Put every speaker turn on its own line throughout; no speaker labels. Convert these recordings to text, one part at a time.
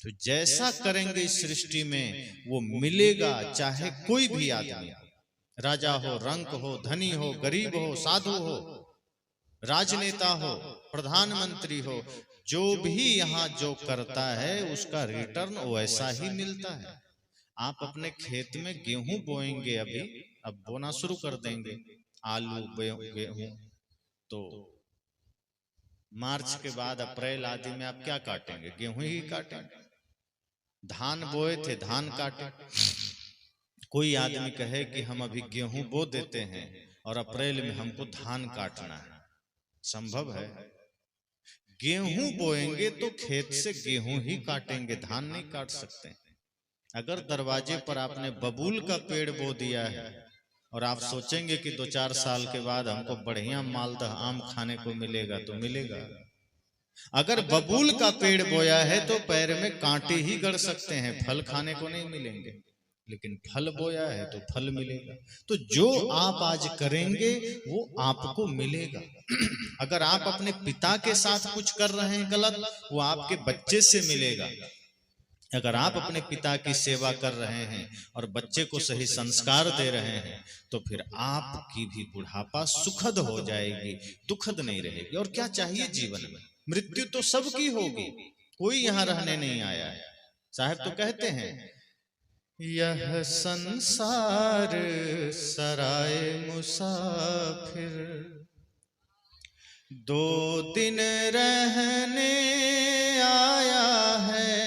तो जैसा करेंगे इस सृष्टि में वो मिलेगा, चाहे कोई भी आदमी हो, राजा हो, रंक हो, धनी हो, गरीब हो, साधु हो, राजनेता हो, प्रधानमंत्री हो, जो भी यहाँ जो करता है उसका रिटर्न वैसा ही मिलता है। आप अपने खेत में गेहूं बोएंगे, अभी अब बोना शुरू कर देंगे आलू गेहूं, तो मार्च के बाद अप्रैल आदि में आप क्या काटेंगे? गेहूं ही काटेंगे। धान बोए थे, धान काटे। कोई आदमी कहे कि हम अभी गेहूं बो देते हैं और अप्रैल में हमको धान काटना है, संभव है? गेहूं बोएंगे तो खेत से गेहूं ही काटेंगे, धान नहीं काट सकते। अगर दरवाजे पर आपने बबूल का पेड़ बो दिया है और आप सोचेंगे कि 2-4 साल के बाद हमको बढ़िया मालदह आम खाने को मिलेगा, तो मिलेगा। अगर बबूल का पेड़ बोया है तो पैर में कांटे ही गड़ सकते हैं, फल खाने को नहीं मिलेंगे। लेकिन फल बोया है तो फल मिलेगा। तो जो आप आज करेंगे वो आपको मिलेगा। अगर आप अपने पिता के साथ कुछ कर रहे हैं गलत, वो आपके बच्चे से मिलेगा। अगर आप अपने पिता की सेवा कर रहे हैं और बच्चे को सही संस्कार दे रहे हैं, तो फिर आपकी भी बुढ़ापा सुखद हो जाएगी, दुखद नहीं रहेगी। और क्या चाहिए जीवन में? मृत्यु तो सबकी होगी, कोई यहां रहने नहीं आया है। साहब तो कहते हैं, यह संसार सराय मुसाफिर, 2 दिन रहने आया है,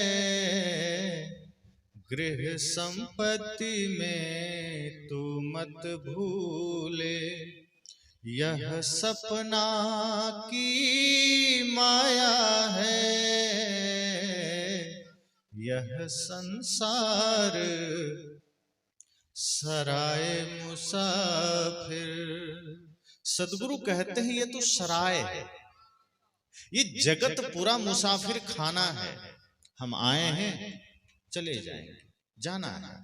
गृह संपत्ति में तू मत भूले, यह सपना की माया है, यह संसार सराय मुसाफिर। सदगुरु कहते हैं ये तो सराय है, ये जगत पूरा मुसाफिर खाना है। हम आए हैं, चले जाएंगे, जाना है।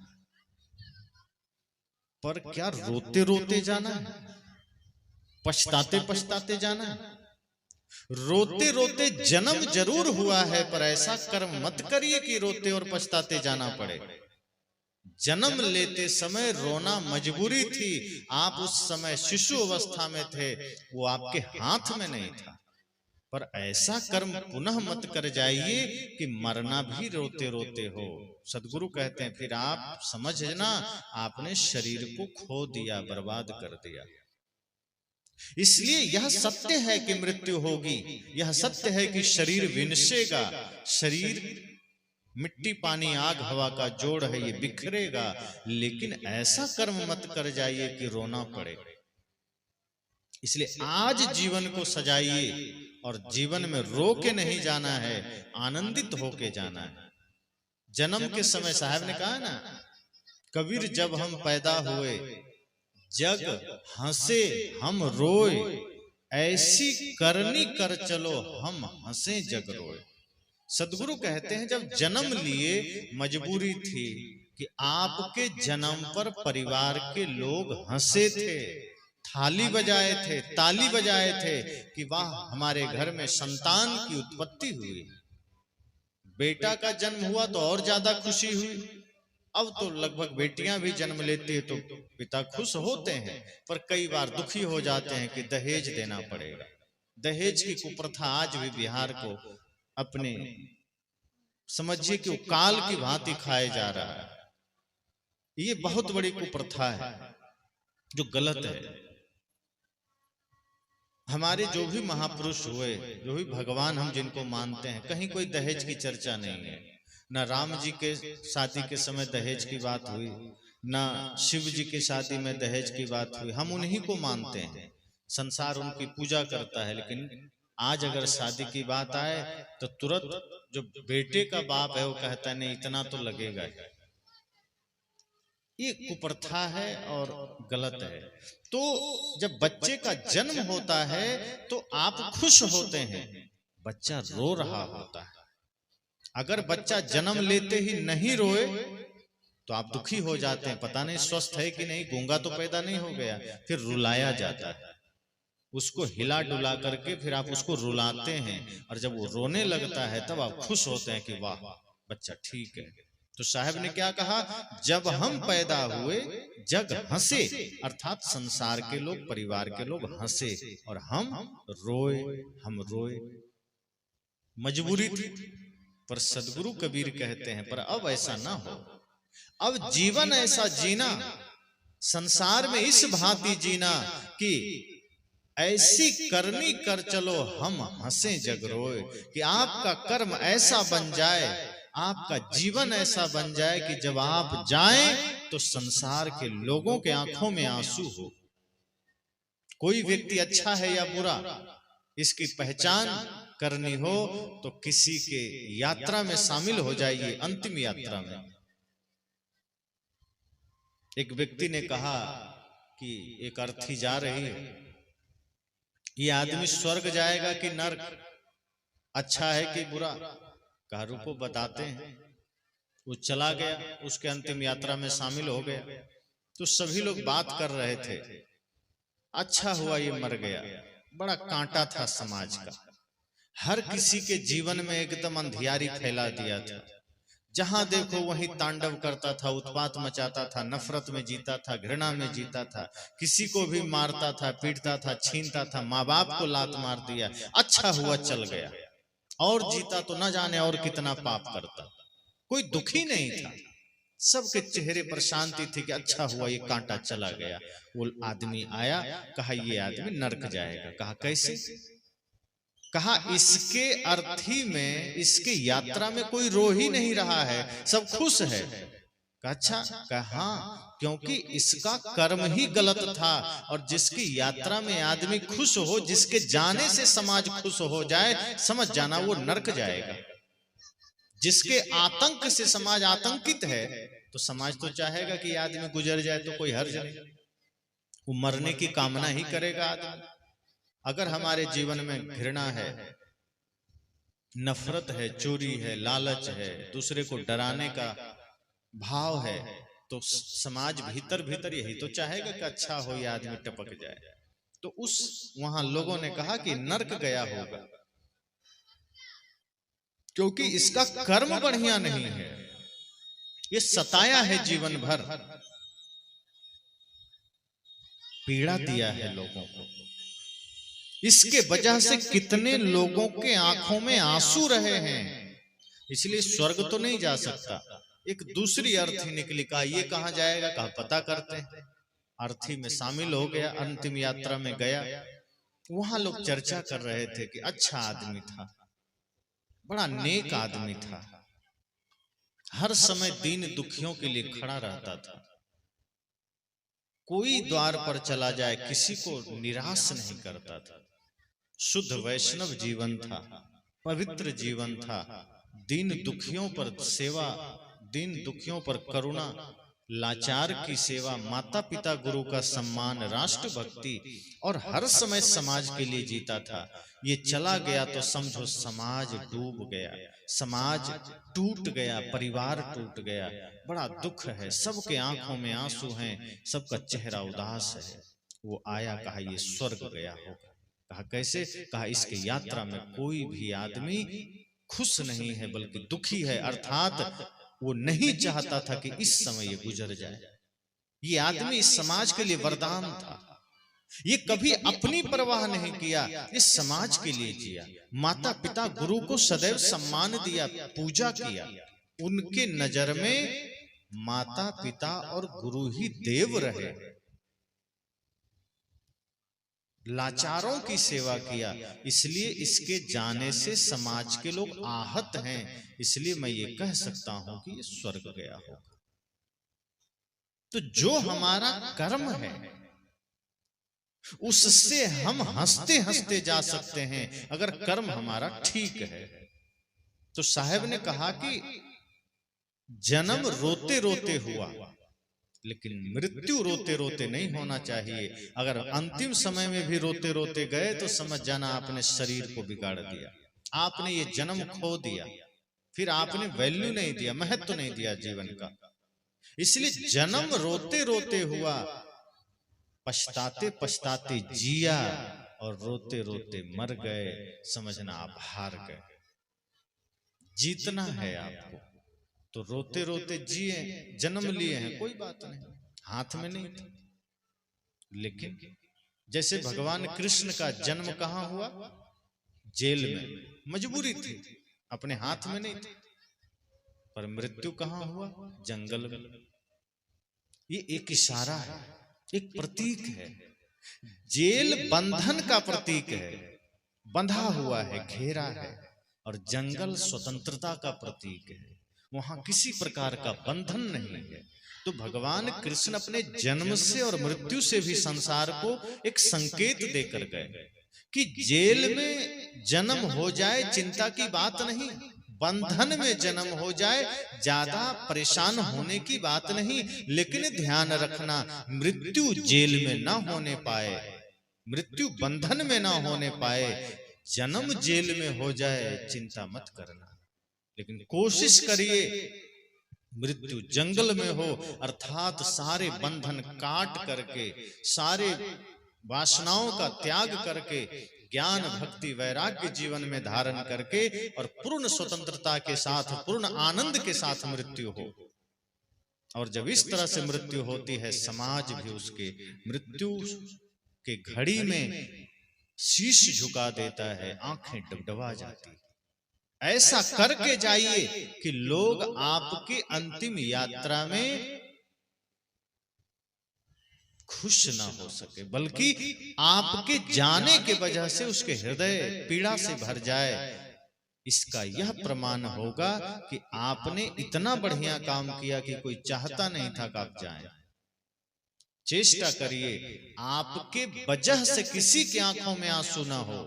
पर क्या रोते रोते जाना है? पछताते पछताते जाना है? रोते रोते जन्म जरूर हुआ है, पर ऐसा कर्म मत करिए कि रोते और पछताते जाना पड़े। जन्म लेते समय रोना मजबूरी थी, आप उस समय शिशु अवस्था में थे, वो आपके हाथ में नहीं था। पर ऐसा कर्म पुनः मत कर जाइए कि मरना भी रोते रोते हो। सदगुरु कहते हैं फिर आप समझना आपने शरीर को खो दिया, बर्बाद कर दिया। इसलिए यह सत्य है कि मृत्यु होगी, यह सत्य है कि शरीर विनशेगा। शरीर मिट्टी पानी आग हवा का जोड़ है, ये बिखरेगा। लेकिन ऐसा कर्म मत कर जाइए कि रोना पड़े। इसलिए आज जीवन को सजाइए और जीवन में रो के नहीं जाना है, आनंदित होके जाना है। जन्म के समय साहब ने कहा ना, कबीर जब हम पैदा हुए जग हंसे हम रोए, ऐसी करनी कर चलो हम हंसे जग रोए। सदगुरु कहते हैं जब जन्म लिए मजबूरी थी कि आपके जन्म पर परिवार के लोग हंसे थे, थाली बजाए थे, ताली बजाए थे कि वाह हमारे घर में संतान की उत्पत्ति हुई। बेटा का जन्म हुआ तो और ज्यादा खुशी हुई। अब तो लगभग बेटियां भी जन्म लेती है तो पिता खुश होते हैं, पर कई बार दुखी हो जाते हैं कि दहेज देना पड़ेगा। दहेज की कुप्रथा आज भी बिहार को अपने समझिए कि वो काल की भांति खाए जा रहा है। ये बहुत बड़ी कुप्रथा है जो गलत है। हमारे जो भी महापुरुष हुए, जो भी भगवान हम जिनको मानते हैं, कहीं कोई दहेज की चर्चा नहीं है। न राम जी के शादी के समय दहेज की बात हुई, न शिव जी की शादी में दहेज की बात हुई। हम उन्हीं को मानते हैं, संसार उनकी पूजा करता है। लेकिन आज अगर शादी की बात आए तो तुरंत जो बेटे का बाप है वो कहता है नहीं इतना तो लगेगा। ये कुप्रथा है और गलत है। तो जब बच्चे का जन्म होता है तो आप खुश होते हैं, बच्चा रो रहा होता है। अगर बच्चा जन्म लेते ही नहीं रोए तो आप दुखी हो जाते हैं, पता नहीं स्वस्थ है कि नहीं, गूंगा तो पैदा नहीं हो गया। फिर रुलाया जाता है, उसको हिला डुला करके फिर आप उसको रुलाते हैं, और जब वो रोने लगता है तब आप खुश होते हैं कि वाह बच्चा ठीक है। तो साहब ने क्या कहा, जब हम पैदा हुए जग हंसे, अर्थात संसार के लोग, परिवार के लोग हंसे और हम रोए, हम रोए। मजबूरी थी, पर सदगुरु कबीर कहते हैं पर अब ऐसा ना हो। अब जीवन ऐसा जीना, संसार में इस भांति जीना कि ऐसी करनी कर चलो हम हंसे जग रोए, कि आपका कर्म ऐसा बन जाए, आपका जीवन ऐसा बन जाए कि जब आप जाएं तो संसार के लोगों के आंखों में आंसू हो। कोई व्यक्ति अच्छा है या बुरा, इसकी पहचान करनी हो तो किसी के यात्रा में शामिल हो जाइए, अंतिम यात्रा में। एक व्यक्ति ने कहा कि एक अर्थी जा रही है, ये आदमी स्वर्ग जाएगा कि नरक, अच्छा है कि बुरा? कहा रुको बताते हैं। वो चला गया, उसके अंतिम यात्रा में शामिल हो गया। तो सभी लोग बात कर रहे थे, अच्छा हुआ ये मर गया, बड़ा कांटा था समाज का, हर किसी के जीवन में एकदम अंधियारी फैला दिया था, जहां देखो वहीं तांडव करता था, उत्पात मचाता था, नफरत में जीता था, घृणा में जीता था, किसी को भी मारता था, पीटता था, छीनता था, माँ बाप को लात मार दिया। अच्छा हुआ चल गया, और जीता तो न जाने और कितना पाप करता। कोई दुखी नहीं था, सबके चेहरे पर शांति थी कि अच्छा हुआ ये कांटा चला गया। वो आदमी आया, कहा ये आदमी नरक जाएगा। कहा कैसे? कहा इसके अर्थी में, इसके यात्रा में कोई रो ही नहीं रहा है, सब खुश है। अच्छा? कहा क्योंकि इसका कर्म ही गलत था, और जिसकी यात्रा में आदमी खुश हो, जिसके जाने से समाज खुश हो जाए, समझ जाना वो नरक जाएगा। जिसके आतंक से समाज आतंकित है, तो समाज तो चाहेगा कि आदमी गुजर जाए तो कोई हर्ज नहीं, वो मरने की कामना ही करेगा आदमी। अगर हमारे जीवन में घृणा है, नफरत है, चोरी है, लालच है, दूसरे को डराने का भाव है, तो समाज भीतर भीतर यही तो चाहेगा कि अच्छा हो, ये आदमी टपक जाए। तो उस वहां लोगों ने कहा कि नरक गया होगा, क्योंकि इसका कर्म बढ़िया नहीं है, ये सताया है जीवन भर, पीड़ा दिया है लोगों को, इसके वजह से कितने लोगों के आंखों में आंसू रहे हैं, इसलिए स्वर्ग तो नहीं जा सकता। एक दूसरी अर्थी निकली, कहा ये कहां जाएगा? कहा पता करते हैं। अर्थी में शामिल हो गया, अंतिम यात्रा में गया। वहां लोग चर्चा कर रहे थे कि अच्छा आदमी था, बड़ा नेक आदमी था, हर समय दीन दुखियों के लिए खड़ा रहता था, कोई द्वार पर चला जाए किसी को निराश नहीं करता था, शुद्ध वैष्णव जीवन था, पवित्र जीवन था, दीन दुखियों पर सेवा, दीन दुखियों पर करुणा, लाचार की सेवा, माता पिता गुरु का सम्मान, राष्ट्र भक्ति, और हर समय समाज के लिए जीता था। ये चला गया तो समझो समाज डूब गया, समाज टूट गया, परिवार टूट गया, बड़ा दुख है, सबके आंखों में आंसू हैं, सबका चेहरा उदास है। वो आया, कहा ये स्वर्ग गया होगा। कहा कैसे? कहा इसके यात्रा में कोई भी आदमी खुश नहीं है, बल्कि दुखी है, अर्थात वो नहीं चाहता था कि इस समय ये गुजर जाए। ये आदमी इस समाज के लिए वरदान था, ये कभी अपनी परवाह नहीं किया, इस समाज के लिए जिया, माता पिता गुरु को सदैव सम्मान दिया, पूजा किया, उनके नजर में माता पिता और गुरु ही देव रहे, लाचारों की सेवा किया, इसलिए इसके जाने से समाज के लोग आहत हैं, इसलिए मैं ये कह सकता हूं कि ये स्वर्ग गया होगा। तो जो हमारा कर्म है उससे हम हंसते हंसते जा सकते हैं, अगर कर्म हमारा ठीक है। तो साहब ने कहा कि जन्म रोते रोते हुआ, लेकिन मृत्यु रोते रोते नहीं होना चाहिए। अगर अंतिम समय में भी रोते रोते गए तो समझ जाना आपने शरीर को बिगाड़ दिया, आपने ये जन्म खो दिया, फिर आपने वैल्यू नहीं दिया, महत्व नहीं दिया जीवन का। इसलिए जन्म रोते रोते हुआ, पछताते पछताते जिया, और रोते रोते मर गए, समझना आप हार गए। जीतना है आपको, तो रोते रोते जिए, जन्म लिए हैं, कोई बात नहीं, हाथ में नहीं था। लेकिन जैसे भगवान कृष्ण का जन्म कहां हुआ? जेल में, मजबूरी थी, अपने हाथ में नहीं था। पर मृत्यु कहां हुआ? जंगल में। ये एक इशारा है, एक प्रतीक है। जेल बंधन का प्रतीक है, बंधा हुआ है, घेरा है, और जंगल स्वतंत्रता का प्रतीक है, वहां किसी प्रकार का बंधन नहीं है। तो भगवान कृष्ण अपने जन्म से और मृत्यु से भी संसार को एक संकेत देकर गए कि जेल में जन्म हो जाए चिंता की बात नहीं, बंधन में जन्म हो जाए ज्यादा परेशान होने की बात नहीं, लेकिन ध्यान रखना मृत्यु जेल में ना होने पाए, मृत्यु बंधन में ना होने पाए। जन्म जेल में हो जाए चिंता मत करना, लेकिन कोशिश करिए मृत्यु जंगल में हो, अर्थात सारे बंधन काट करके, सारे वासनाओं का त्याग करके, ज्ञान भक्ति वैराग्य जीवन में धारण करके और पूर्ण स्वतंत्रता के साथ, पूर्ण आनंद के साथ मृत्यु हो। और जब इस तरह से मृत्यु होती है, समाज भी उसके मृत्यु के घड़ी में शीश झुका देता है, आंखें डबडबा जाती है। ऐसा करके जाइए कि लोग आपकी अंतिम यात्रा में खुश ना हो सके, बल्कि आपके जाने के वजह से उसके हृदय पीड़ा से भर जाए। इसका यह प्रमाण होगा कि आपने इतना बढ़िया काम किया कि कोई चाहता नहीं था कि आप जाएं। चेष्टा करिए आपके वजह से किसी की आंखों में आंसू ना हो।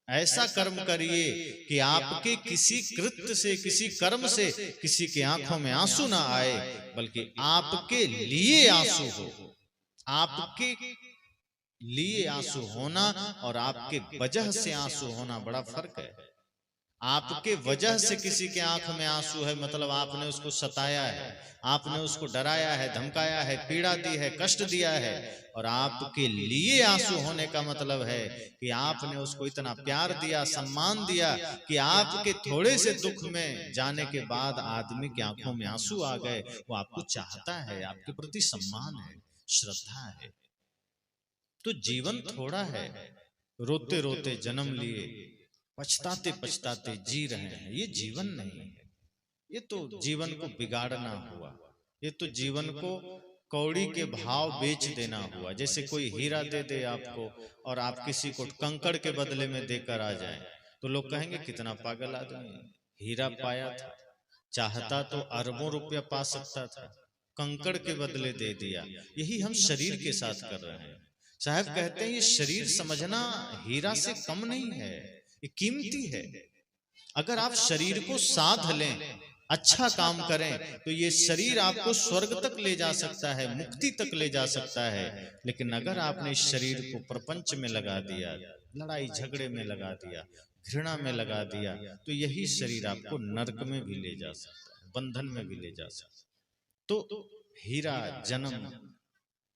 ऐसा कर्म करिए कि आपके किसी कृत्य से, किसी कर्म से किसी की आंखों में आंसू ना आए, बल्कि आपके लिए आंसू हो। आपके लिए आंसू होना और आपके वजह से आंसू होना बड़ा फर्क है। आपके वजह से किसी के आंख में आंसू है, मतलब आपने उसको सताया है, आपने उसको डराया है, धमकाया है, पीड़ा दी है, कष्ट दिया है। और आपके लिए आंसू होने का मतलब है कि आपने उसको इतना प्यार दिया, सम्मान दिया कि आपके थोड़े से दुख में जाने के बाद आदमी की आंखों में आंसू आ गए। वो आपको चाहता है, आपके प्रति सम्मान है, श्रद्धा है। तो जीवन थोड़ा है, रोते रोते जन्म लिए, पछताते पछताते जी रहे हैं, ये जीवन नहीं है। ये तो जीवन को बिगाड़ना हुआ, ये तो जीवन को कौड़ी के भाव बेच देना हुआ। जैसे कोई हीरा दे दे आपको और आप किसी को कंकड़ के बदले में देकर आ जाए, तो लोग कहेंगे कितना पागल आदमी, हीरा पाया था, चाहता तो अरबों रुपया पा सकता था, कंकड़ के बदले दे दिया। यही हम शरीर के साथ कर रहे हैं। साहब कहते हैं ये शरीर समझना हीरा से कम नहीं है, ये कीमती है। अगर आप शरीर को साध लें, अच्छा काम करें, तो ये शरीर आपको स्वर्ग तक ले जा सकता है, मुक्ति तक ले जा सकता है। लेकिन अगर आपने इस शरीर को प्रपंच में लगा दिया, लड़ाई झगड़े में लगा दिया, घृणा में लगा दिया, तो यही शरीर आपको नरक में भी ले जा सकता है, बंधन में भी ले जा सकता है। तो हीरा जन्म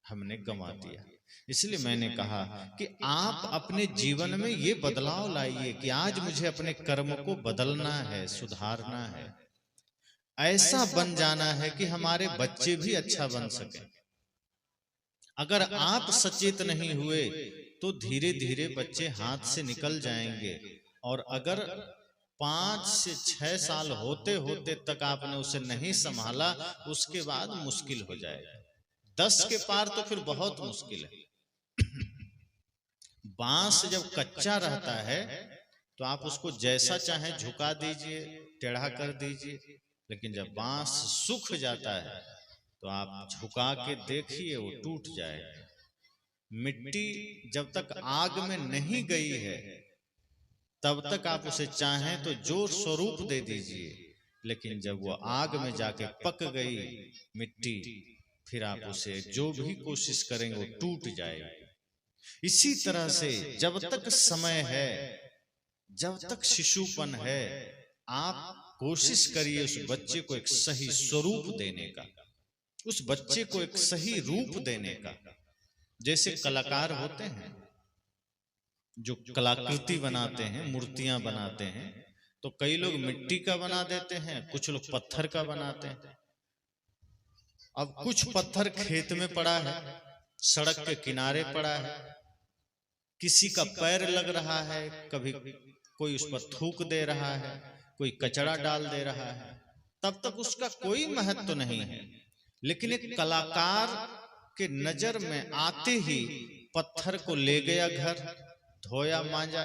हमने गंवा दिया। इसलिए मैंने कहा कि आप अपने जीवन में ये बदलाव लाइए कि आज मुझे अपने कर्म को बदलना है, सुधारना है, ऐसा बन जाना है कि हमारे बच्चे भी अच्छा बन सकें। अगर आप सचेत नहीं हुए तो धीरे धीरे बच्चे हाथ से निकल जाएंगे, और अगर 5 से 6 साल होते होते तक आपने उसे नहीं संभाला, उसके बाद मुश्किल हो जाएगा। 10 के पार तो फिर बहुत मुश्किल है। बांस जब कच्चा रहता है तो आप उसको जैसा चाहे झुका दीजिए, टेढ़ा कर दीजिए, लेकिन जब बांस सूख जाता है तो आप झुका के देखिए वो टूट जाएगा। मिट्टी जब तक आग में नहीं गई है तब तक आप उसे चाहें तो जो स्वरूप दे दीजिए, लेकिन जब वो आग में जाके पक गई मिट्टी, फिर आप उसे जो भी कोशिश करेंगे वो टूट जाएगा। इसी तरह से जब तक समय है, जब तक शिशुपन है, आप कोशिश करिए उस बच्चे को एक सही स्वरूप देने का, उस बच्चे को एक सही रूप देने का। जैसे कलाकार होते हैं जो कलाकृति बनाते हैं, मूर्तियां बनाते हैं, तो कई लोग मिट्टी का बना देते हैं, कुछ लोग पत्थर का बनाते हैं। अब कुछ पत्थर खेत में पड़ा है, सड़क के किनारे पड़ा है, किसी का पैर लग रहा है, कभी कोई उस पर थूक दे रहा है, कोई कचरा डाल दे रहा है, तब तक उसका कोई महत्व नहीं है। लेकिन एक कलाकार के नजर में आते ही पत्थर को ले गया घर, धोया मांजा,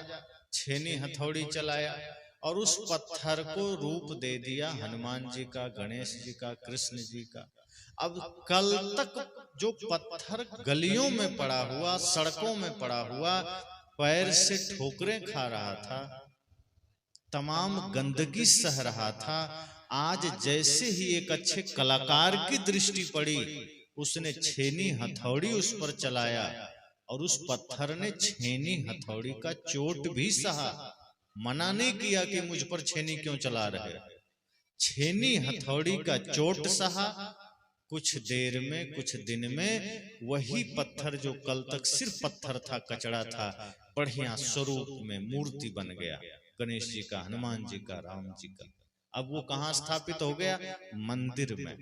छेनी हथौड़ी चलाया और उस पत्थर को रूप दे दिया हनुमान जी का, गणेश जी का, कृष्ण जी का। अब कल तक जो पत्थर गलियों में पड़ा हुआ, सड़कों में पड़ा हुआ, पैर से ठोकरें खा रहा था, तमाम गंदगी सह रहा था, आज जैसे ही एक अच्छे कलाकार की दृष्टि पड़ी, उसने छेनी हथौड़ी उस पर चलाया और उस पत्थर ने छेनी हथौड़ी का चोट भी सहा। मना नहीं किया कि मुझ पर छेनी क्यों चला रहे, छेनी हथौड़ी का चोट सहा। कुछ देर में, कुछ दिन में वही पत्थर जो कल तक सिर्फ पत्थर था, कचड़ा था, बढ़िया स्वरूप में मूर्ति बन गया, गणेश जी का, हनुमान जी का, राम जी का। अब वो कहाँ स्थापित हो गया? मंदिर में।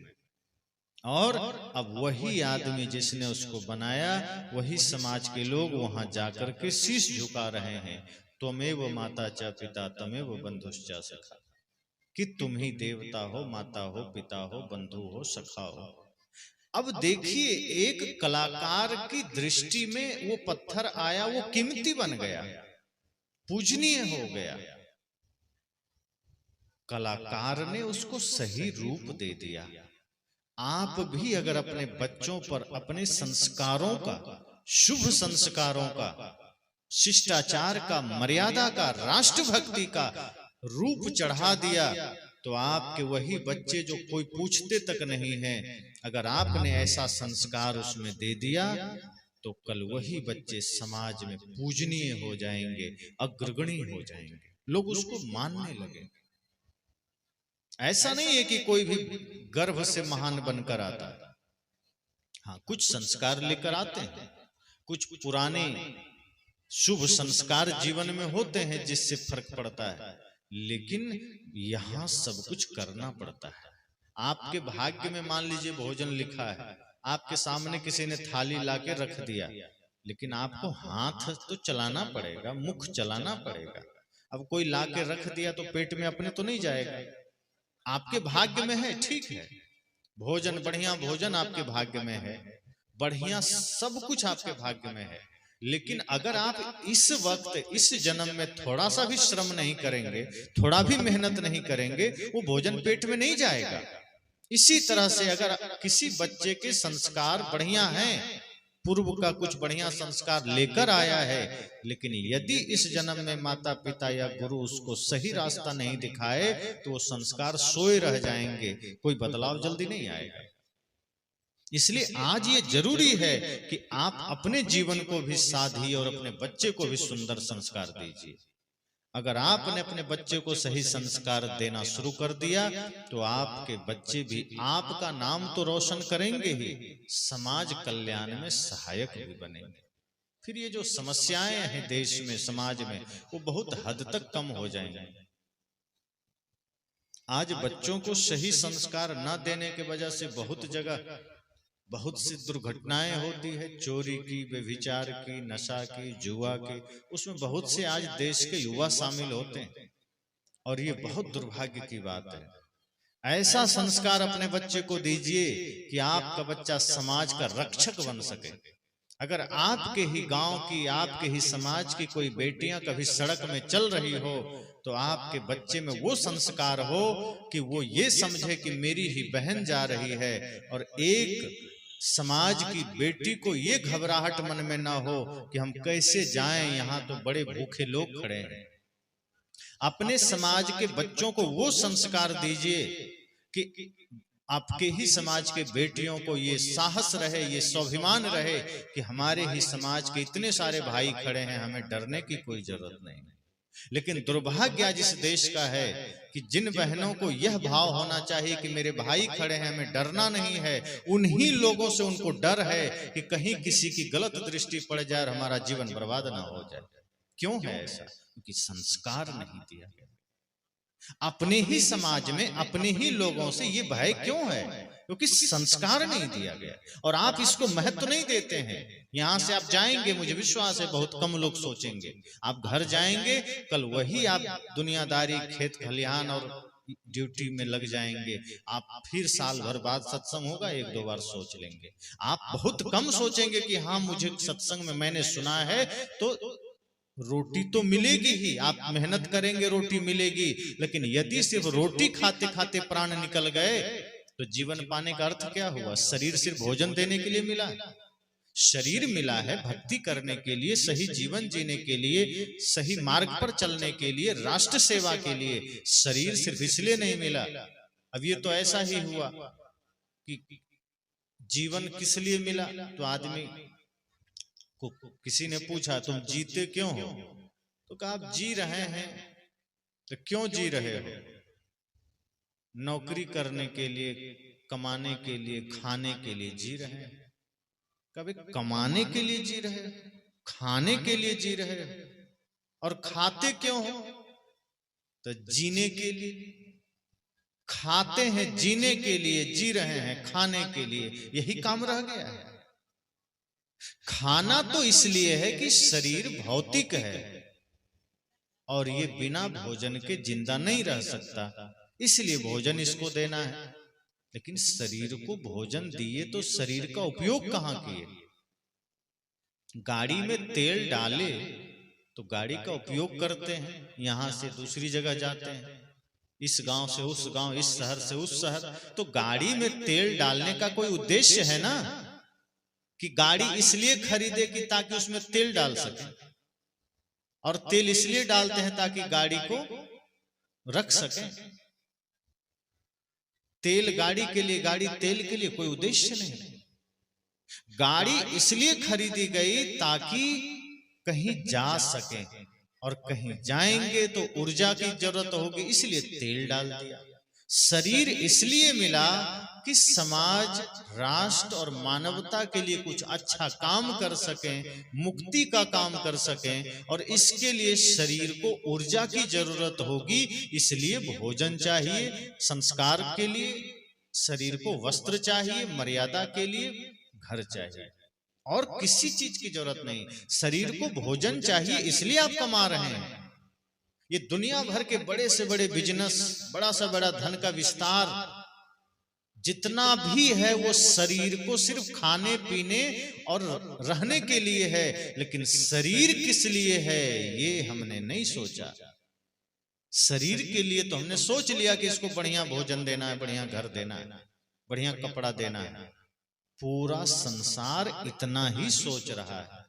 और अब वही आदमी जिसने उसको बनाया, वही समाज के लोग वहां जाकर के शीश झुका रहे हैं, त्वमेव माता च पिता तमेव बंधुश्च सखा, कि तुम ही देवता हो, माता हो, पिता हो, बंधु हो, सखा हो। अब देखिए, एक कलाकार की दृष्टि में वो पत्थर आया, वो कीमती बन गया, पूजनीय हो गया। कलाकार ने उसको सही रूप दे दिया। आप भी अगर अपने बच्चों पर अपने संस्कारों का, शुभ संस्कारों का, शिष्टाचार का, मर्यादा का, राष्ट्रभक्ति का रूप चढ़ा दिया, तो आपके वही बच्चे जो कोई पूछते तक नहीं है, अगर आपने ऐसा संस्कार उसमें दे दिया, तो कल वही बच्चे समाज में पूजनीय हो जाएंगे, अग्रगणी हो जाएंगे, लोग उसको मानने लगेंगे। ऐसा नहीं है कि कोई भी गर्भ से महान बनकर आता है। हाँ, कुछ संस्कार लेकर आते हैं, कुछ पुराने शुभ संस्कार जीवन में होते हैं जिससे फर्क पड़ता है, लेकिन यहाँ सब कुछ करना पड़ता है। आपके भाग्य में मान लीजिए भोजन लिखा है, आपके सामने किसी ने थाली लाके रख दिया, लेकिन आपको हाथ तो चलाना पड़ेगा, मुख चलाना पड़ेगा। अब कोई लाके रख दिया तो पेट में अपने तो नहीं जाएगा, आपके भाग्य में है, ठीक है, भोजन, बढ़िया भोजन आपके भाग्य में है, बढ़िया सब कुछ आपके भाग्य में है, लेकिन अगर आप इस वक्त, इस जन्म में थोड़ा सा भी श्रम नहीं करेंगे, थोड़ा भी मेहनत नहीं करेंगे, वो भोजन पेट में नहीं जाएगा। इसी तरह से अगर किसी बच्चे के संस्कार बढ़िया हैं, पूर्व का कुछ बढ़िया संस्कार लेकर आया है, लेकिन यदि इस जन्म में माता पिता या गुरु उसको सही रास्ता नहीं दिखाए, तो वो संस्कार सोए रह जाएंगे, कोई बदलाव जल्दी नहीं आएगा। इसलिए आज ये जरूरी है कि आप अपने जीवन को भी साधिए और अपने बच्चे को भी सुंदर संस्कार दीजिए। अगर आपने अपने बच्चे को सही संस्कार देना शुरू कर दिया, तो आपके बच्चे भी आपका नाम तो रोशन करेंगे ही, समाज कल्याण में सहायक भी बनेंगे। फिर ये जो समस्याएं हैं देश में, समाज में, वो बहुत हद तक कम हो जाएंगे। आज बच्चों को सही संस्कार न देने के वजह से बहुत जगह बहुत सी दुर्घटनाएं होती है, चोरी की, व्यभिचार की, नशा की, जुआ की, उसमें बहुत से आज देश के युवा शामिल होते हैं, और ये बहुत दुर्भाग्य की बात है। ऐसा संस्कार अपने बच्चे को दीजिए कि आपका बच्चा समाज का रक्षक बन सके। अगर आपके ही गांव की, आपके ही समाज की कोई बेटियां कभी सड़क में चल रही हो, तो आपके बच्चे में वो संस्कार हो कि वो ये समझे कि मेरी ही बहन जा रही है, और एक समाज की बेटी को ये घबराहट मन में ना हो कि हम कैसे जाएं, यहाँ तो बड़े भूखे लोग खड़े हैं। अपने समाज के बच्चों को वो संस्कार दीजिए कि आपके ही समाज के बेटियों को ये साहस रहे, ये स्वाभिमान रहे कि हमारे ही समाज के इतने सारे भाई खड़े हैं, हमें डरने की कोई जरूरत नहीं। लेकिन दुर्भाग्य आज इस देश का है कि जिन बहनों को यह भाव होना चाहिए कि मेरे भाई खड़े हैं, हमें डरना नहीं है, उन्हीं लोगों से उनको डर है कि कहीं किसी की गलत दृष्टि पड़ जाए और हमारा जीवन बर्बाद ना हो जाए। क्यों है ऐसा? क्योंकि संस्कार नहीं दिया गया। अपने ही समाज में अपने ही लोगों से ये भय क्यों है? क्योंकि संस्कार नहीं दिया गया और आप इसको महत्व नहीं देते हैं। यहां से आप जाएंगे, मुझे विश्वास है बहुत कम लोग सोचेंगे। आप घर जाएंगे, कल वही आप दुनियादारी, खेत खलिहान और ड्यूटी में लग जाएंगे। आप फिर साल भर बाद सत्संग होगा, एक दो बार सोच लेंगे। आप बहुत कम सोचेंगे कि हाँ मुझे सत्संग में मैंने सुना है तो रोटी तो मिलेगी ही, आप मेहनत करेंगे रोटी मिलेगी। लेकिन यदि सिर्फ रोटी खाते खाते प्राण निकल गए तो जीवन पाने का अर्थ क्या हुआ? शरीर सिर्फ भोजन देने के लिए मिला, शरीर मिला है भक्ति करने के लिए, सही जीवन जीने के लिए, सही मार्ग पर चलने के लिए, राष्ट्र सेवा के लिए। शरीर सिर्फ इसलिए नहीं मिला। अब ये तो ऐसा ही हुआ कि जीवन किस लिए मिला? तो आदमी को किसी ने पूछा तुम जीते क्यों हो? तो कहा आप जी रहे हैं। तो क्यों जी रहे हो? नौकरी करने के लिए, कमाने के लिए, खाने के लिए जी रहे हैं। कभी कमाने के लिए जी रहे हो, खाने के लिए जी रहे हो, और खाते क्यों हो? तो जीने के लिए। खाते हैं जीने के लिए, जी रहे हैं खाने के लिए, यही काम रह गया है। खाना तो इसलिए है कि शरीर भौतिक है और ये बिना भोजन के जिंदा नहीं रह सकता, इसलिए भोजन इसको देना है। लेकिन शरीर को भोजन दिए तो शरीर का उपयोग कहां किए? गाड़ी में तेल डाले तो गाड़ी का उपयोग करते हैं, यहां से दूसरी जगह जाते हैं, इस गांव से उस गांव, इस शहर से उस शहर। तो गाड़ी में तेल डालने का कोई उद्देश्य है ना, कि गाड़ी इसलिए खरीदे कि ताकि उसमें तेल डाल सके, और तेल इसलिए डालते हैं ताकि गाड़ी को रख सके। तेल गाड़ी के लिए, गाड़ी तेल के लिए, कोई उद्देश्य नहीं। गाड़ी इसलिए खरीदी गई ताकि कहीं जा सके, और कहीं जाएंगे तो ऊर्जा की जरूरत होगी, इसलिए तेल डाल दिया। शरीर इसलिए मिला कि समाज, राष्ट्र और मानवता के लिए कुछ अच्छा काम कर सकें, मुक्ति का काम कर सकें, और इसके लिए शरीर को ऊर्जा की जरूरत होगी, इसलिए भोजन चाहिए। संस्कार के लिए शरीर को वस्त्र चाहिए, मर्यादा के लिए घर चाहिए, और किसी चीज की जरूरत नहीं। शरीर को भोजन चाहिए इसलिए आप कमा रहे हैं। ये दुनिया भर के बड़े से बड़े बिजनेस, बड़ा से बड़ा धन का विस्तार जितना भी है वो शरीर को सिर्फ खाने पीने और रहने के लिए है। लेकिन शरीर किस लिए है ये हमने नहीं सोचा। शरीर के लिए तो हमने सोच लिया कि इसको बढ़िया भोजन देना है, बढ़िया घर देना है, बढ़िया कपड़ा देना है। पूरा संसार इतना ही सोच रहा है।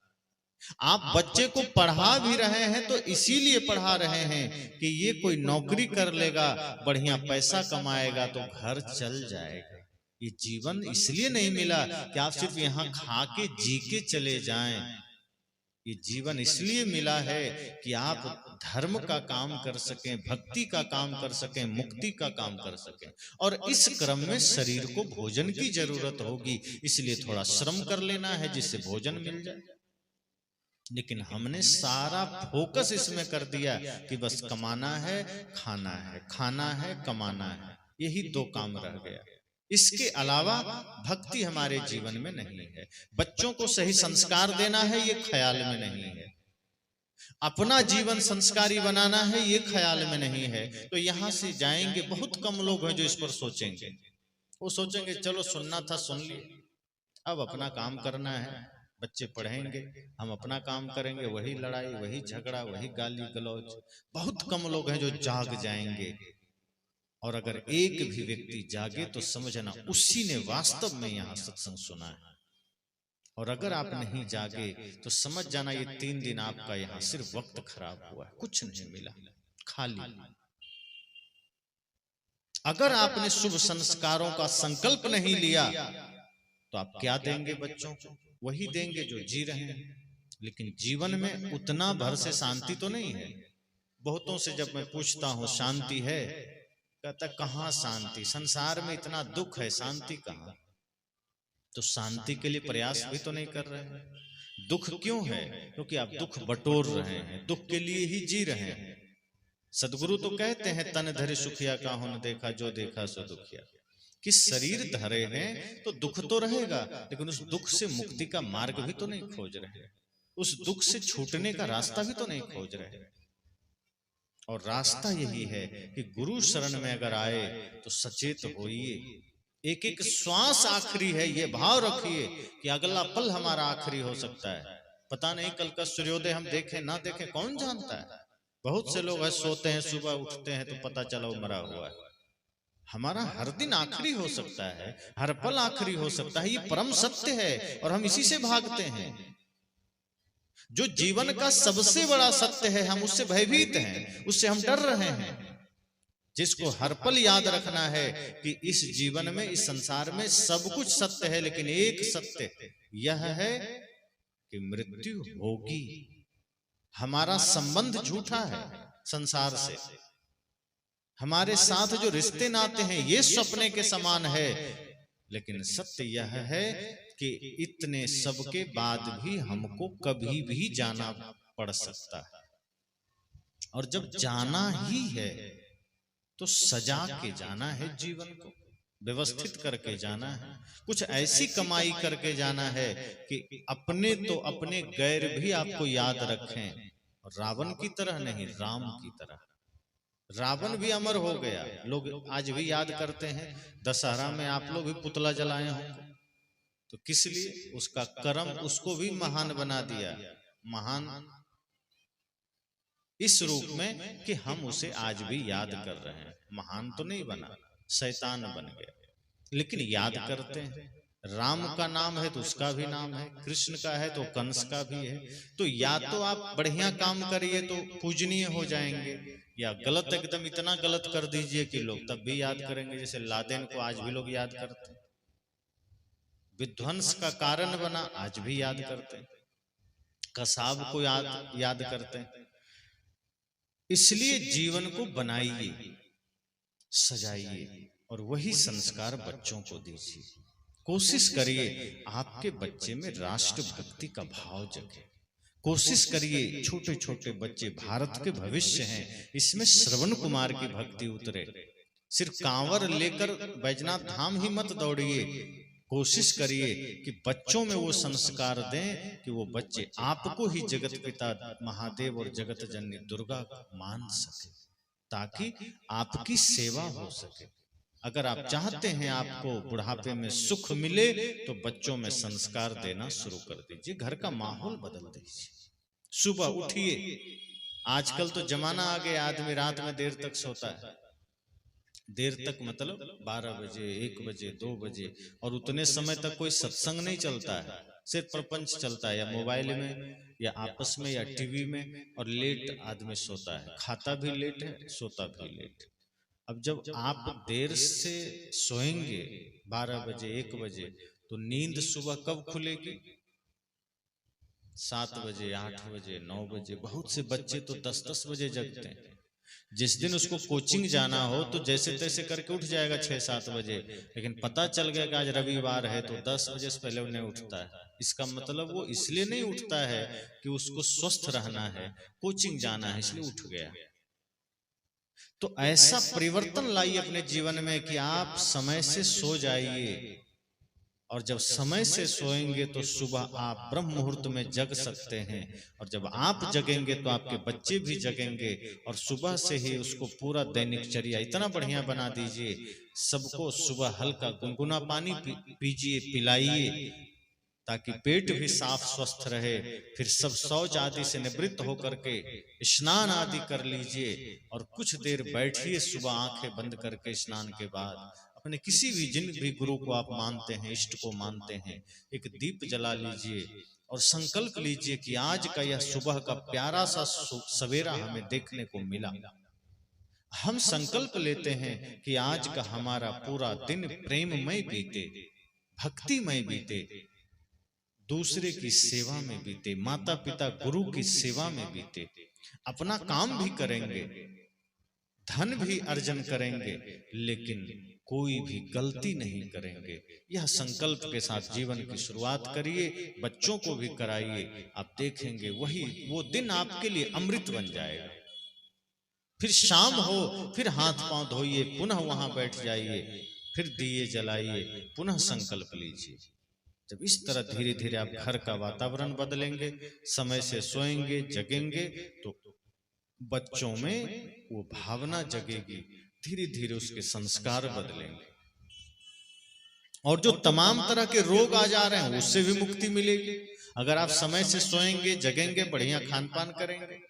आप बच्चे को पढ़ा भी रहे हैं तो इसीलिए पढ़ा रहे हैं कि ये कोई नौकरी कर लेगा, बढ़िया पैसा कमाएगा तो घर चल जाएगा। ये जीवन इसलिए नहीं मिला कि आप सिर्फ यहाँ खा के जी के चले जाएं। ये जीवन इसलिए मिला है कि आप धर्म का काम कर सकें, भक्ति का काम कर सकें, मुक्ति का काम कर सकें। और इस क्रम में शरीर को भोजन की जरूरत होगी, इसलिए थोड़ा श्रम कर लेना है जिससे भोजन मिल जाए। लेकिन हमने सारा फोकस इसमें कर दिया कि बस कमाना है, खाना है, खाना है, कमाना है, यही दो काम रह गया। इसके अलावा भक्ति हमारे जीवन में नहीं है। बच्चों को सही संस्कार देना है ये ख्याल में नहीं है, अपना जीवन संस्कारी बनाना है ये ख्याल में नहीं है। तो यहां से जाएंगे, बहुत कम लोग हैं जो इस पर सोचेंगे। वो सोचेंगे चलो सुनना था सुन लिए, अब अपना काम करना है, बच्चे पढ़ेंगे, हम अपना काम करेंगे, वही लड़ाई, वही झगड़ा, वही गाली गलौज। बहुत कम लोग हैं जो जाग जाएंगे। और अगर एक भी व्यक्ति जागे तो समझना उसी ने वास्तव में यहाँ सत्संग सुना है। और अगर आप नहीं जागे तो समझ जाना ये 3 दिन आपका यहाँ सिर्फ वक्त खराब हुआ है, कुछ नहीं मिला, खाली। अगर आपने शुभ संस्कारों का संकल्प नहीं लिया तो आप क्या देंगे बच्चों को? वही देंगे जो जी रहे हैं। लेकिन जीवन में उतना भर से शांति तो नहीं है। बहुतों से जब मैं पूछता हूं शांति है, कहता कहां शांति, संसार में इतना दुख है, शांति कहां। तो शांति के लिए प्रयास भी तो नहीं कर रहे हैं। दुख क्यों है? क्योंकि आप दुख बटोर रहे हैं, दुख के लिए ही जी रहे हैं। सदगुरु तो कहते हैं तन धरे सुखिया काहू न देखा, जो देखा सो दुखिया, कि शरीर धरे हैं तो दुख तो रहेगा, लेकिन उस दुख से मुक्ति का मार्ग भी तो नहीं खोज रहे, उस दुख से छूटने का रास्ता भी तो नहीं खोज रहे। और रास्ता यही है कि गुरु शरण में अगर आए तो सचेत होइए, एक एक श्वास आखिरी है, ये भाव रखिए कि अगला पल हमारा आखिरी हो सकता है। पता नहीं कल का सूर्योदय हम देखें ना देखें, कौन जानता है। बहुत से लोग सोते हैं, सुबह उठते हैं तो पता चला वो मरा हुआ है। हमारा हर दिन आखिरी हो सकता है, हर पल आखिरी हो सकता है, ये परम सत्य है और हम इसी से भागते हैं। जो जीवन का सबसे बड़ा सत्य है, हम उससे भयभीत हैं, उससे हम डर रहे हैं। जिसको हर पल याद रखना है कि इस जीवन में, इस संसार में सब कुछ सत्य है, लेकिन एक सत्य यह है कि मृत्यु होगी। हमारा संबंध झूठा है संसार से, हमारे साथ जो रिश्ते नाते हैं ये सपने के समान है, लेकिन सत्य यह है कि इतने सब के बाद भी हमको कभी भी जाना पड़ सकता है। और जब जाना ही है तो सजा के जाना है, जीवन को व्यवस्थित करके जाना है, कुछ ऐसी कमाई करके जाना है कि अपने तो अपने गैर भी आपको याद रखें, रावण की तरह नहीं, राम की तरह। रावण भी अमर हो गया, लोग आज भी याद करते हैं। दशहरा में आप लोग भी पुतला जलाए होंगे, तो किस लिए? उसका कर्म उसको भी महान बना दिया। महान इस रूप में कि हम उसे आज भी याद कर रहे हैं। महान तो नहीं बना, शैतान बन गया, लेकिन याद करते हैं। राम का नाम है तो उसका भी नाम है, कृष्ण का है तो कंस का भी है। तो या तो आप बढ़िया काम करिए तो पूजनीय हो जाएंगे, या गलत एकदम इतना गलत कर दीजिए कि लोग तब भी याद करेंगे। जैसे लादेन को आज भी लोग याद करते हैं, विध्वंस का कारण बना, आज भी याद करते हैं। कसाब को याद करते हैं। इसलिए जीवन को बनाइए, सजाइए और वही संस्कार बच्चों को दीजिए। कोशिश करिए आपके बच्चे में राष्ट्र भक्ति का भाव जगे। कोशिश करिए छोटे छोटे बच्चे भारत के भविष्य हैं, इसमें श्रवण कुमार की भक्ति उतरे। सिर्फ कांवर लेकर बैजनाथ धाम ही मत दौड़िए, कोशिश करिए कि बच्चों में वो संस्कार दें कि वो बच्चे आपको ही जगत पिता महादेव और जगत जननी दुर्गा मान सके, ताकि आपकी सेवा हो सके। अगर आप चाहते हैं आपको बुढ़ापे में सुख मिले तो बच्चों में संस्कार देना शुरू कर दीजिए, घर का माहौल बदल दीजिए। सुबह उठिए, आजकल तो जमाना आ गया आदमी रात में देर तक सोता है, देर तक मतलब 12 बजे 1 बजे 2 बजे, और उतने समय तक कोई सत्संग नहीं चलता है, सिर्फ प्रपंच चलता है, या मोबाइल में या आपस में या टीवी में, और लेट आदमी सोता है, खाता भी लेट है, सोता भी लेट। अब जब आप देर से सोएंगे 12 बजे 1 बजे, तो नींद सुबह कब खुलेगी? 7 बजे 8 बजे 9 बजे। बहुत से बच्चे तो 10-10 बजे जगते हैं। जिस दिन उसको कोचिंग जाना हो तो जैसे तैसे करके उठ जाएगा 6-7 बजे, लेकिन पता चल गया कि आज रविवार है तो 10 बजे से पहले उन्हें उठता है। इसका मतलब वो इसलिए नहीं उठता है कि उसको स्वस्थ रहना है, कोचिंग जाना है, इसलिए उठ गया। तो ऐसा परिवर्तन लाइए अपने जीवन में कि आप समय से सो जाइए, और जब समय से सोएंगे तो सुबह आप ब्रह्म मुहूर्त में जग सकते हैं, और जब आप जगेंगे तो आपके बच्चे भी जगेंगे। और सुबह से ही उसको पूरा दैनिकचर्या इतना बढ़िया बना दीजिए, सबको सुबह हल्का गुनगुना पानी पीजिए, पिलाइए, ताकि पेट भी साफ स्वस्थ रहे। फिर सब शौच आदि से निवृत्त होकर के स्नान आदि कर लीजिए, और कुछ देर बैठिए सुबह आंखें बंद करके। स्नान के बाद अपने किसी भी जिन भी गुरु को आप मानते हैं, इष्ट को मानते हैं, एक दीप जला लीजिए और संकल्प लीजिए कि आज का यह सुबह का प्यारा सा सवेरा हमें देखने को मिला। हम संकल्प लेते हैं कि आज का हमारा पूरा दिन प्रेममय बीते, भक्तिमय बीते, दूसरे की सेवा में बीते, माता पिता गुरु की सेवा में बीते। अपना काम भी करेंगे, धन भी अर्जन करेंगे, लेकिन कोई भी गलती नहीं करेंगे। यह संकल्प के साथ जीवन की शुरुआत करिए, बच्चों को भी कराइए। आप देखेंगे वो दिन आपके लिए अमृत बन जाएगा। फिर शाम हो, फिर हाथ पांव धोइए, पुनः वहां बैठ जाइए, फिर दिए जलाइए, पुनः संकल्प लीजिए। जब इस तरह धीरे धीरे आप घर का वातावरण बदलेंगे, समय से सोएंगे, जगेंगे, तो बच्चों में वो भावना जगेगी, धीरे धीरे उसके संस्कार बदलेंगे, और जो तमाम तरह के रोग आ जा रहे हैं उससे भी मुक्ति मिलेगी। अगर आप समय से सोएंगे, जगेंगे, बढ़िया खान पान करेंगे,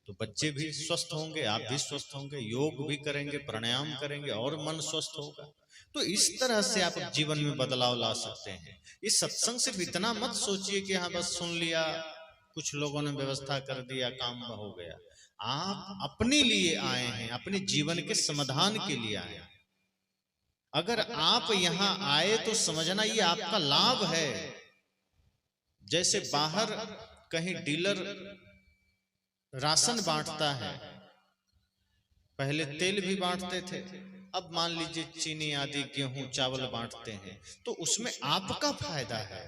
तो बच्चे भी स्वस्थ होंगे, आप भी स्वस्थ होंगे, योग भी करेंगे, प्राणायाम करेंगे, और मन स्वस्थ होगा। तो इस तरह से आप जीवन में बदलाव ला सकते हैं। इस सत्संग सिर्फ इतना मत सोचिए कि हाँ बस सुन लिया, कुछ लोगों ने व्यवस्था कर दिया, काम हो गया। आप अपने लिए आए हैं, अपने जीवन के समाधान के लिए आए हैं। अगर आप यहां आए तो समझना ये आपका लाभ है। जैसे बाहर कहीं डीलर राशन बांटता है, पहले तेल भी बांटते थे, अब मान लीजिए चीनी आदि गेहूं चावल बांटते हैं, तो उसमें आपका फायदा है,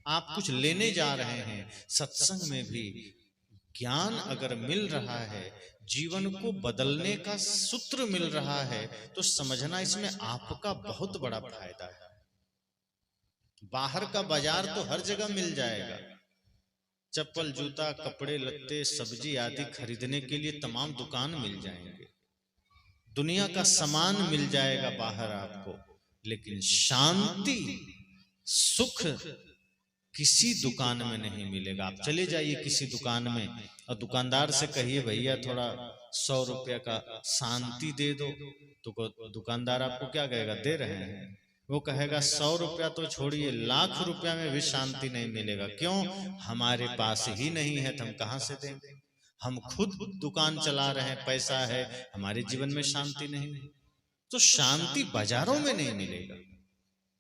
आप कुछ लेने जा रहे हैं। सत्संग में भी ज्ञान अगर मिल रहा है, जीवन को बदलने का सूत्र मिल रहा है, तो समझना इसमें आपका बहुत बड़ा फायदा है। बाहर का बाजार तो हर जगह मिल जाएगा, चप्पल, जूता, कपड़े लत्ते, सब्जी आदि खरीदने के लिए तमाम दुकान मिल जाएंगे, दुनिया का सामान मिल जाएगा बाहर आपको, लेकिन शांति, सुख किसी दुकान में नहीं मिलेगा। आप चले जाइए किसी दुकान में और दुकानदार से कहिए भैया थोड़ा 100 रुपया का शांति दे दो, तो दुकानदार आपको क्या कहेगा, दे रहे हैं। वो कहेगा 100 रुपया तो छोड़िए, लाख रुपया में भी शांति नहीं मिलेगा। क्यों? हमारे पास ही नहीं है, तो हम कहां से देंगे? हम खुद दुकान चला रहे हैं, पैसा है, हमारे जीवन में शांति नहीं है। तो शांति बाजारों में नहीं मिलेगा।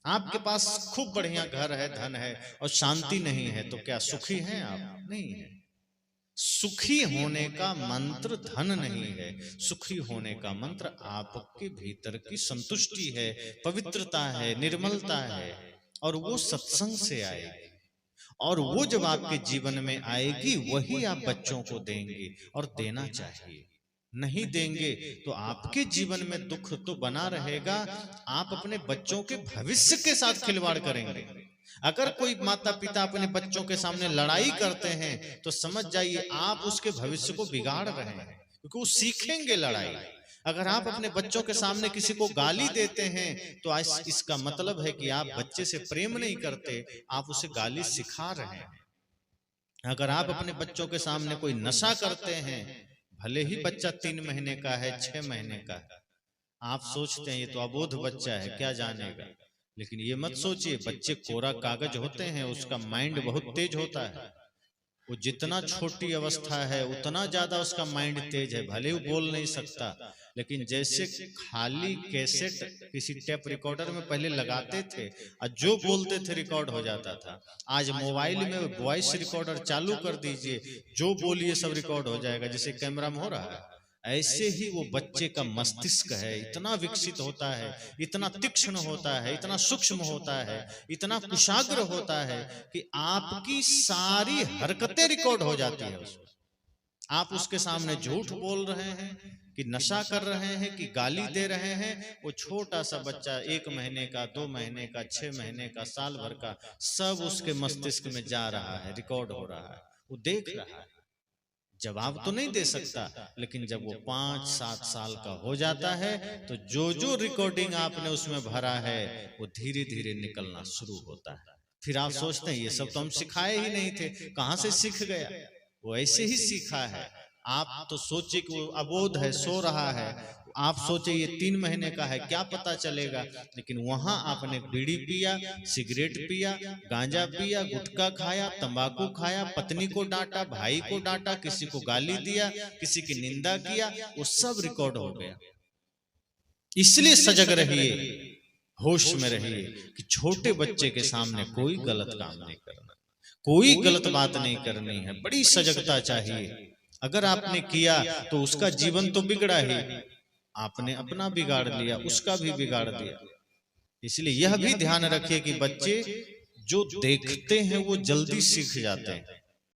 आपके पास खूब बढ़िया घर है, धन है, और शांति नहीं है, तो क्या सुखी हैं आप? नहीं है। सुखी होने का मंत्र धन नहीं है, सुखी होने का मंत्र आपके भीतर की संतुष्टि है, पवित्रता है, निर्मलता है, और वो सत्संग से आएगी। और वो जब आपके जीवन में आएगी, वही आप बच्चों को देंगे, और देना चाहिए। नहीं देंगे तो आपके जीवन में दुख तो बना रहेगा, आप अपने बच्चों के भविष्य के साथ खिलवाड़ करेंगे। अगर कोई माता पिता अपने बच्चों के सामने लड़ाई करते हैं, तो समझ जाइए आप उसके भविष्य को बिगाड़ रहे हैं, क्योंकि वो सीखेंगे लड़ाई। अगर आप अपने बच्चों के सामने किसी को गाली देते हैं, तो इसका मतलब है कि आप बच्चे से प्रेम नहीं करते, आप उसे गाली सिखा रहे हैं। अगर आप अपने बच्चों के सामने कोई नशा करते हैं, भले ही बच्चा 3 महीने का है, 6 महीने का है, आप सोचते हैं ये तो अबोध बच्चा है, क्या जानेगा, लेकिन ये मत सोचिए, बच्चे कोरा कागज होते हैं, उसका माइंड बहुत तेज होता है। वो जितना छोटी अवस्था है उतना ज्यादा उसका माइंड तेज है। भले वो बोल नहीं सकता, लेकिन जैसे खाली कैसेट किसी टेप रिकॉर्डर में पहले लगाते थे और जो बोलते थे रिकॉर्ड हो जाता था, आज मोबाइल में वॉइस रिकॉर्डर चालू कर दीजिए, जो बोलिए सब रिकॉर्ड हो जाएगा, जैसे कैमरा में हो रहा है। ऐसे ही वो बच्चे का मस्तिष्क है, इतना विकसित होता है, इतना तीक्ष्ण होता है, इतना सूक्ष्म होता है, इतना कुशाग्र होता है कि आपकी सारी हरकतें रिकॉर्ड हो जाती है उसमें। आप उसके सामने झूठ बोल रहे हैं कि नशा कर रहे हैं कि गाली दे रहे हैं, वो छोटा सा बच्चा 1 महीने का, 2 महीने का, 6 महीने का, साल भर का, सब उसके मस्तिष्क में जा रहा है, रिकॉर्ड हो रहा है, वो देख रहा है। जवाब तो नहीं दे सकता, लेकिन जब वो 5-7 साल का हो जाता है, तो जो जो रिकॉर्डिंग आपने उसमें भरा है वो धीरे धीरे निकलना शुरू होता है। फिर आप सोचते हैं ये सब तो हम सिखाए ही नहीं थे, कहां से सीख गया? वो ऐसे ही सीखा है। आप तो सोचे कि वो अबोध है, सो रहा है, आप सोचे ये 3 महीने का है, क्या पता चलेगा, लेकिन वहां आपने बीड़ी पिया, सिगरेट पिया, गांजा पिया, गुटखा खाया, तंबाकू खाया, पत्नी को डांटा, भाई को डांटा, किसी को गाली दिया, किसी की निंदा किया, वो सब रिकॉर्ड हो गया। इसलिए सजग रहिए, होश में रहिए कि छोटे बच्चे के सामने कोई गलत काम नहीं करना, कोई गलत बात नहीं करनी है। बड़ी सजगता चाहिए। अगर आपने किया तो उसका जीवन तो बिगड़ा ही, आपने अपना बिगाड़ लिया, उसका भी बिगाड़ दिया। इसलिए यह भी ध्यान रखिए कि बच्चे जो देखते हैं वो जल्दी सीख जाते हैं।